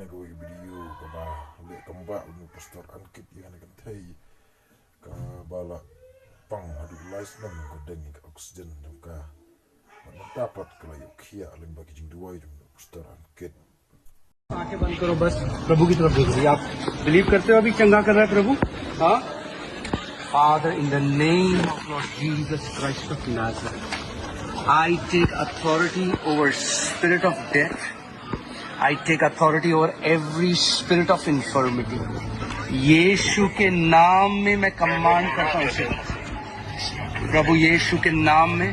nego video kaba le kamba unu pastor angkit yana kan thai ka bala pang hadu lais nam ko dengi oxygen dum ka dapat kala yukhia limba ki jingduai dum pastor angkit आंखें बंद करो, बस प्रभु की तरफ देखिए। आप believe करते हो अभी चंगा कर रहा है प्रभु? हाँ। Father, in the name of Lord Jesus Christ of Nazareth, I take authority over spirit of death. I take authority over every spirit of infirmity. यीशु के नाम में मैं कमांड करता हूँ इसे। प्रभु यीशु के नाम में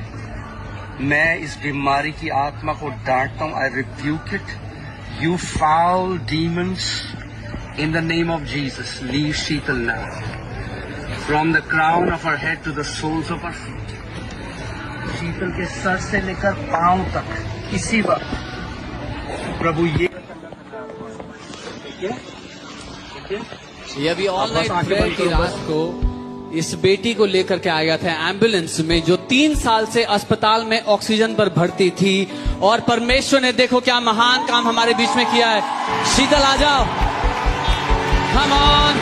मैं इस बीमारी की आत्मा को डांटता हूँ। I rebuke it. You foul demons, in the name of Jesus, leave Sheetal now. From the crown of her head to the soles of her feet. शीतल के सर से लेकर पांव तक इसी वक्त प्रभु ये अभी ऑल नाइट प्रेयर की रात को इस बेटी को लेकर के आया था एम्बुलेंस में, जो 3 साल से अस्पताल में ऑक्सीजन पर भर्ती थी, और परमेश्वर ने देखो क्या महान काम हमारे बीच में किया है। शीतल आ जाओ, कम ऑन।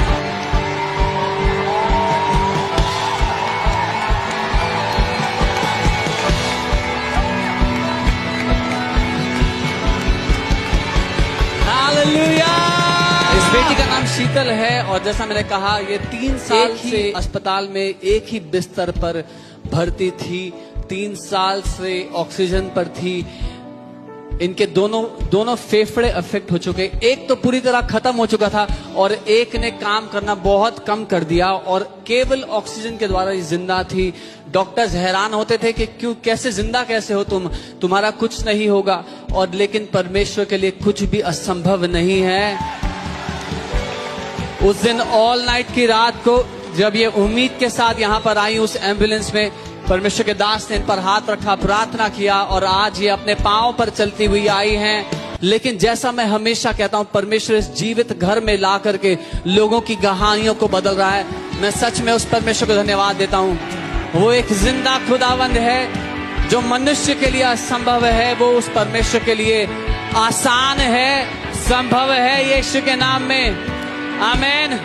हालेलुया। इस बेटी का नाम शीतल है, और जैसा मैंने कहा ये 3 साल से अस्पताल में एक ही बिस्तर पर भर्ती थी, 3 साल से ऑक्सीजन पर थी। इनके दोनों फेफड़े अफेक्ट हो चुके, एक तो पूरी तरह खत्म हो चुका था और एक ने काम करना बहुत कम कर दिया, और केवल ऑक्सीजन के द्वारा ही जिंदा थी। डॉक्टर्स हैरान होते थे कि क्यों, कैसे जिंदा कैसे हो तुम, तुम्हारा कुछ नहीं होगा। और लेकिन परमेश्वर के लिए कुछ भी असंभव नहीं है। उस दिन ऑल नाइट की रात को जब ये उम्मीद के साथ यहाँ पर आई उस एम्बुलेंस में, परमेश्वर के दास ने इन पर हाथ रखा, प्रार्थना किया, और आज ये अपने पांव पर चलती हुई आई हैं। लेकिन जैसा मैं हमेशा कहता हूं, परमेश्वर इस जीवित घर में ला करके लोगों की कहानियों को बदल रहा है। मैं सच में उस परमेश्वर को धन्यवाद देता हूं। वो एक जिंदा खुदावंद है, जो मनुष्य के लिए असंभव है वो उस परमेश्वर के लिए आसान है, संभव है यीशु के नाम में। आमीन।